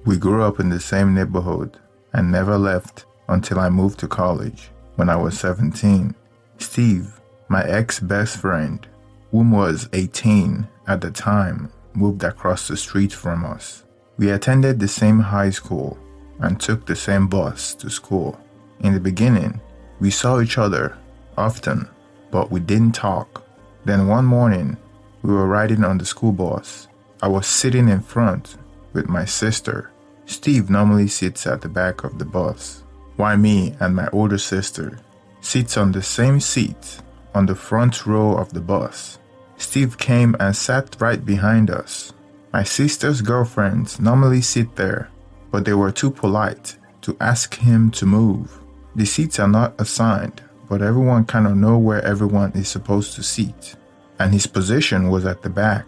We grew up in the same neighborhood and never left until I moved to college when I was 17. Steve, my ex-best friend, whom was 18 at the time, moved across the street from us. We attended the same high school and took the same bus to school. In the beginning, we saw each other often, but we didn't talk. Then one morning, we were riding on the school bus. I was sitting in front with my sister. Steve normally sits at the back of the bus, while me and my older sister sits on the same seat on the front row of the bus. Steve came and sat right behind us. My sister's girlfriends normally sit there, but they were too polite to ask him to move. The seats are not assigned, but everyone kind of know where everyone is supposed to sit, and his position was at the back.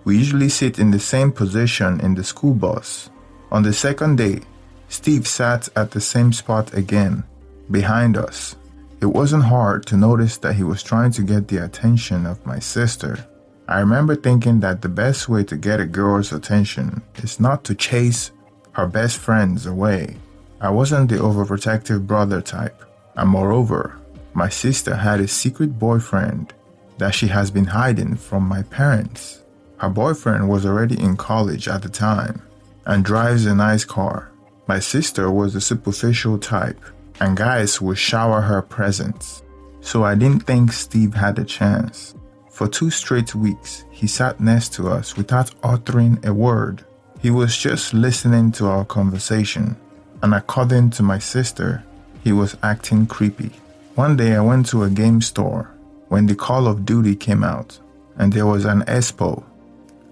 We usually sit in the same position in the school bus. On the second day, Steve sat at the same spot again, behind us. It wasn't hard to notice that he was trying to get the attention of my sister. I remember thinking that the best way to get a girl's attention is not to chase her best friends away. I wasn't the overprotective brother type, and moreover, my sister had a secret boyfriend that she has been hiding from my parents. Her boyfriend was already in college at the time and drives a nice car. My sister was the superficial type, and guys would shower her presents. So I didn't think Steve had a chance. For 2 straight weeks, he sat next to us without uttering a word. He was just listening to our conversation, and according to my sister, he was acting creepy. One day I went to a game store when the Call of Duty came out, and there was an expo.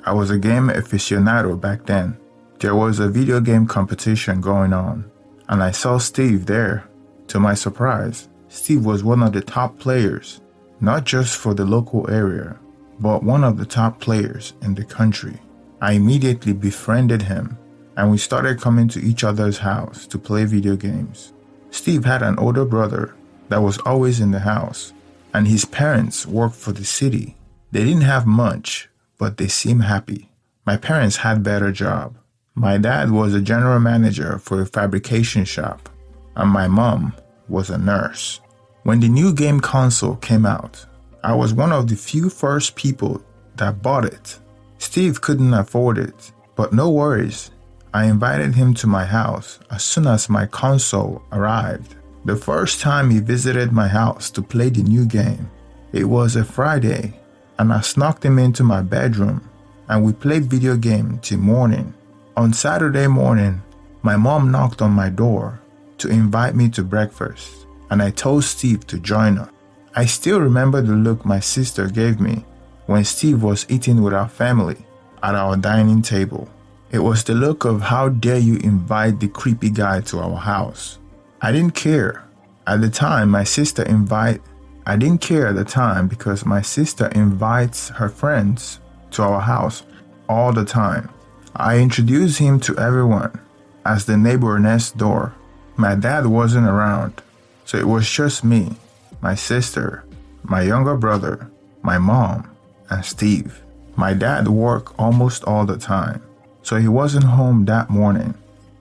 I was a game aficionado back then. There was a video game competition going on, and I saw Steve there. To my surprise, Steve was one of the top players, not just for the local area, but one of the top players in the country. I immediately befriended him, and we started coming to each other's house to play video games. Steve had an older brother that was always in the house, and his parents worked for the city. They didn't have much, but they seemed happy. My parents had better job. My dad was a general manager for a fabrication shop, and my mom was a nurse. When the new game console came out, I was one of the few first people that bought it. Steve couldn't afford it, but no worries. I invited him to my house as soon as my console arrived. The first time he visited my house to play the new game, it was a Friday, and I snuck him into my bedroom, and we played video game till morning. On Saturday morning, my mom knocked on my door to invite me to breakfast, and I told Steve to join us. I still remember the look my sister gave me when Steve was eating with our family at our dining table. It was the look of how dare you invite the creepy guy to our house. I didn't care. At the time, I didn't care at the time because my sister invites her friends to our house all the time. I introduced him to everyone as the neighbor next door. My dad wasn't around, so it was just me, my sister, my younger brother, my mom, and Steve. My dad worked almost all the time, so he wasn't home that morning.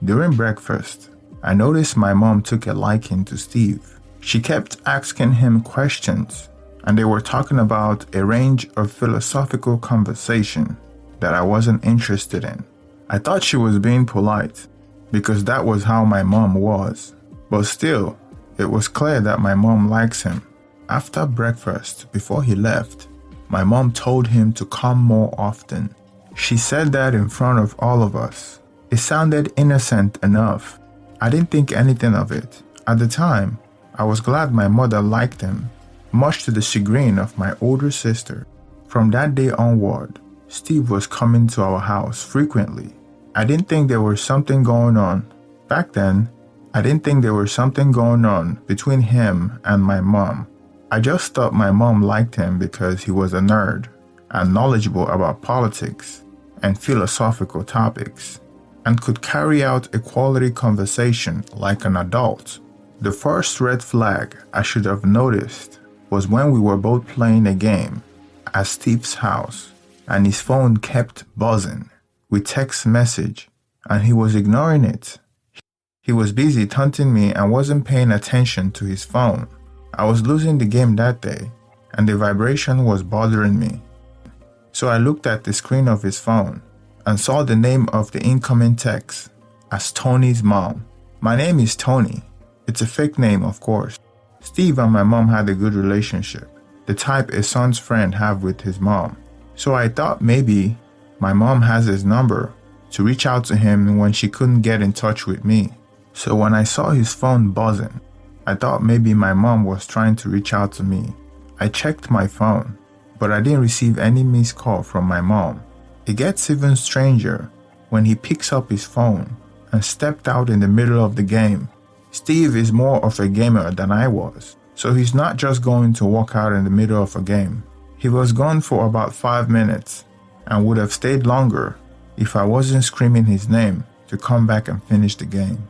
During breakfast, I noticed my mom took a liking to Steve. She kept asking him questions, and they were talking about a range of philosophical conversation that I wasn't interested in. I thought she was being polite, because that was how my mom was. But still, it was clear that my mom likes him. After breakfast, before he left, my mom told him to come more often. She said that in front of all of us. It sounded innocent enough. I didn't think anything of it. At the time, I was glad my mother liked him, much to the chagrin of my older sister. From that day onward, Steve was coming to our house frequently. I didn't think there was something going on. Back then, I didn't think there was something going on between him and my mom. I just thought my mom liked him because he was a nerd and knowledgeable about politics and philosophical topics, and could carry out a quality conversation like an adult. The first red flag I should have noticed was when we were both playing a game at Steve's house, and his phone kept buzzing with text message and he was ignoring it. He was busy taunting me and wasn't paying attention to his phone. I was losing the game that day, and the vibration was bothering me. So I looked at the screen of his phone and saw the name of the incoming text as Tony's mom. My name is Tony. It's a fake name, of course. Steve and my mom had a good relationship, the type a son's friend have with his mom. So I thought maybe my mom has his number to reach out to him when she couldn't get in touch with me. So when I saw his phone buzzing, I thought maybe my mom was trying to reach out to me. I checked my phone, but I didn't receive any missed call from my mom. It gets even stranger when he picks up his phone and stepped out in the middle of the game. Steve is more of a gamer than I was, so he's not just going to walk out in the middle of a game. He was gone for about 5 minutes and would have stayed longer if I wasn't screaming his name to come back and finish the game.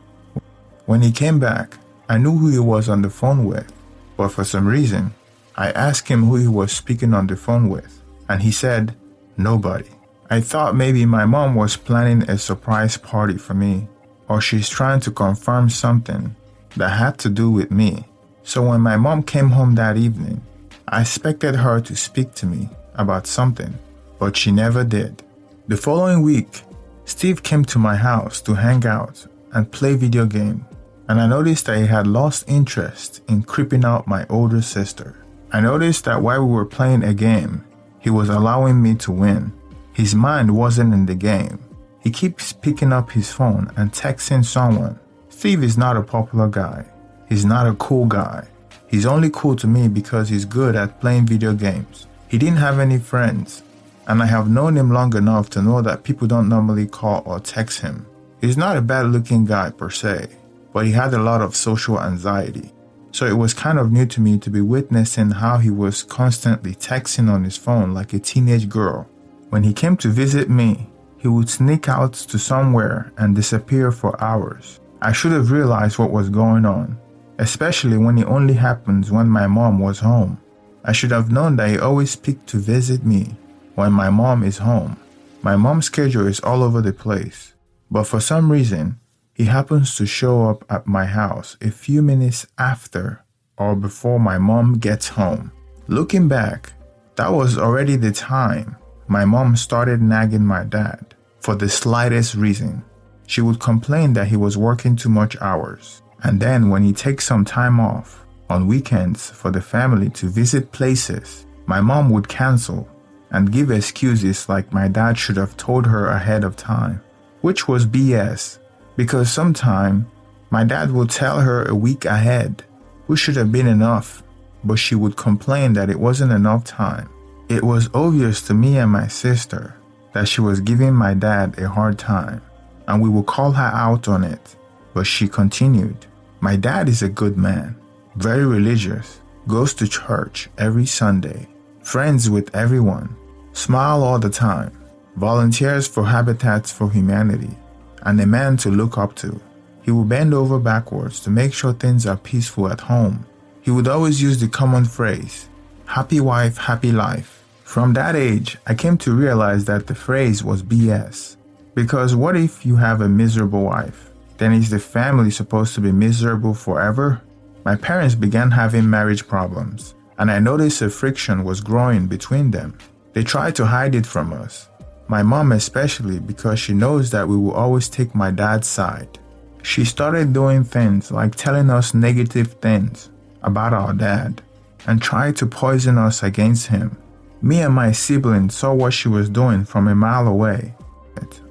When he came back, I knew who he was on the phone with, but for some reason, I asked him who he was speaking on the phone with, and he said, nobody. I thought maybe my mom was planning a surprise party for me, or she's trying to confirm something that had to do with me. So when my mom came home that evening, I expected her to speak to me about something, but she never did. The following week, Steve came to my house to hang out and play video game, and I noticed that he had lost interest in creeping out my older sister. I noticed that while we were playing a game, he was allowing me to win. His mind wasn't in the game. He keeps picking up his phone and texting someone. Steve is not a popular guy. He's not a cool guy. He's only cool to me because he's good at playing video games. He didn't have any friends, and I have known him long enough to know that people don't normally call or text him. He's not a bad-looking guy per se, but he had a lot of social anxiety. So it was kind of new to me to be witnessing how he was constantly texting on his phone like a teenage girl. When he came to visit me, he would sneak out to somewhere and disappear for hours. I should have realized what was going on, especially when it only happens when my mom was home. I should have known that he always picked to visit me when my mom is home. My mom's schedule is all over the place, but for some reason, he happens to show up at my house a few minutes after or before my mom gets home. Looking back, that was already the time my mom started nagging my dad for the slightest reason. She would complain that he was working too much hours, and then when he takes some time off on weekends for the family to visit places, my mom would cancel and give excuses like my dad should have told her ahead of time, which was BS, because sometime my dad would tell her a week ahead, which should have been enough, but she would complain that it wasn't enough time. It was obvious to me and my sister that she was giving my dad a hard time, and we would call her out on it, but she continued. My dad is a good man, very religious, goes to church every Sunday, friends with everyone, smile all the time, volunteers for Habitats for Humanity, and a man to look up to. He would bend over backwards to make sure things are peaceful at home. He would always use the common phrase, happy wife, happy life. From that age, I came to realize that the phrase was BS. Because what if you have a miserable wife? Then is the family supposed to be miserable forever? My parents began having marriage problems, and I noticed a friction was growing between them. They tried to hide it from us. My mom especially, because she knows that we will always take my dad's side. She started doing things like telling us negative things about our dad and tried to poison us against him. Me and my siblings saw what she was doing from a mile away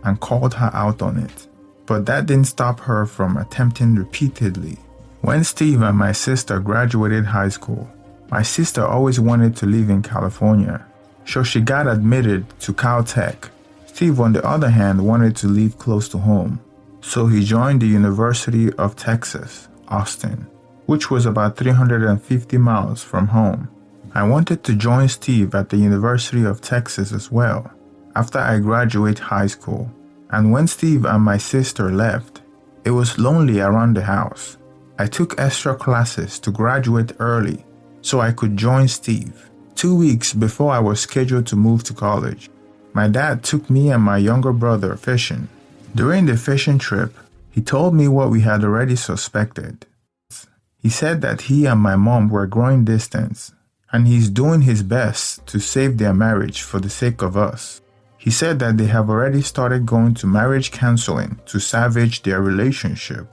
and called her out on it. But that didn't stop her from attempting repeatedly. When Steve and my sister graduated high school, my sister always wanted to live in California, so she got admitted to Caltech. Steve, on the other hand, wanted to live close to home, so he joined the University of Texas, Austin, which was about 350 miles from home. I wanted to join Steve at the University of Texas as well after I graduated high school, and when Steve and my sister left, it was lonely around the house. I took extra classes to graduate early so I could join Steve. 2 weeks before I was scheduled to move to college, my dad took me and my younger brother fishing. During the fishing trip, he told me what we had already suspected. He said that he and my mom were growing distance, and he's doing his best to save their marriage for the sake of us. He said that they have already started going to marriage counseling to salvage their relationship.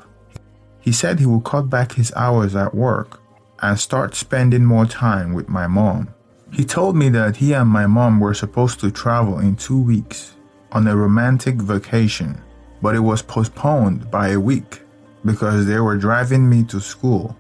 He said he will cut back his hours at work and start spending more time with my mom. He told me that he and my mom were supposed to travel in 2 weeks on a romantic vacation, but it was postponed by a week because they were driving me to school.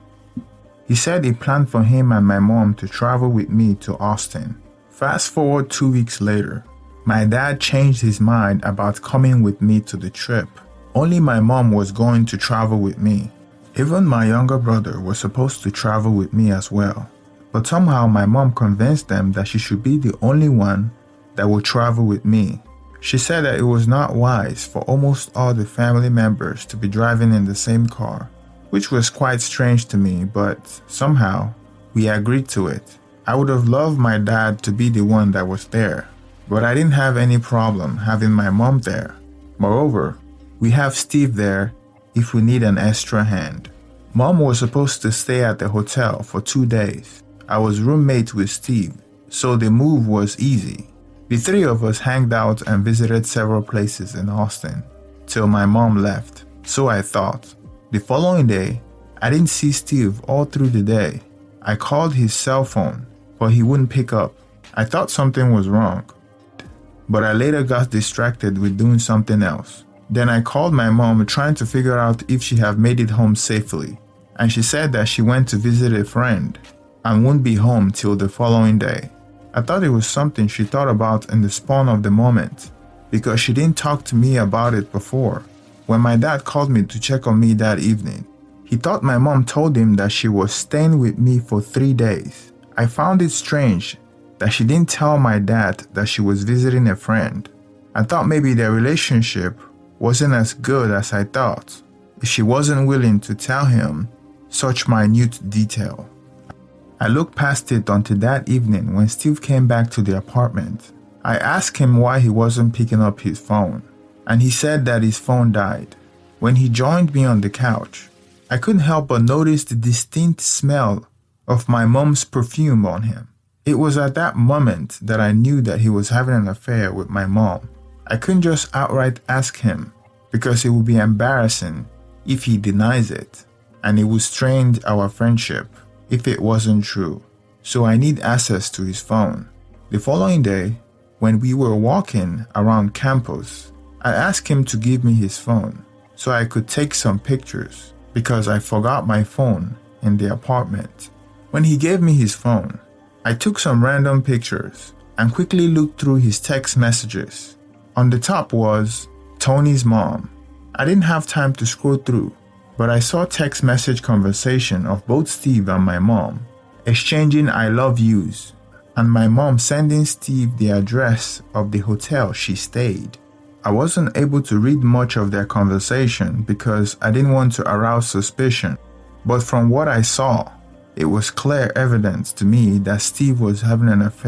He said he planned for him and my mom to travel with me to Austin. Fast forward 2 weeks later, my dad changed his mind about coming with me to the trip. Only my mom was going to travel with me. Even my younger brother was supposed to travel with me as well. But somehow my mom convinced them that she should be the only one that would travel with me. She said that it was not wise for almost all the family members to be driving in the same car, which was quite strange to me, but somehow we agreed to it. I would have loved my dad to be the one that was there, but I didn't have any problem having my mom there. Moreover, we have Steve there if we need an extra hand. Mom was supposed to stay at the hotel for 2 days. I was roommate with Steve, so the move was easy. The three of us hanged out and visited several places in Austin till my mom left, so I thought. The following day, I didn't see Steve all through the day. I called his cell phone, but he wouldn't pick up. I thought something was wrong, but I later got distracted with doing something else. Then I called my mom trying to figure out if she had made it home safely, and she said that she went to visit a friend and wouldn't be home till the following day. I thought it was something she thought about in the spawn of the moment, because she didn't talk to me about it before. When my dad called me to check on me that evening, he thought my mom told him that she was staying with me for 3 days. I found it strange that she didn't tell my dad that she was visiting a friend. I thought maybe their relationship wasn't as good as I thought if she wasn't willing to tell him such minute detail. I looked past it until that evening when Steve came back to the apartment. I asked him why he wasn't picking up his phone, and he said that his phone died. When he joined me on the couch, I couldn't help but notice the distinct smell of my mom's perfume on him. It was at that moment that I knew that he was having an affair with my mom. I couldn't just outright ask him because it would be embarrassing if he denies it, and it would strain our friendship if it wasn't true. So I need access to his phone. The following day, when we were walking around campus, I asked him to give me his phone so I could take some pictures because I forgot my phone in the apartment. When he gave me his phone, I took some random pictures and quickly looked through his text messages. On the top was Tony's mom. I didn't have time to scroll through, but I saw text message conversation of both Steve and my mom, exchanging I love yous, and my mom sending Steve the address of the hotel she stayed. I wasn't able to read much of their conversation because I didn't want to arouse suspicion, but from what I saw, it was clear evidence to me that Steve was having an affair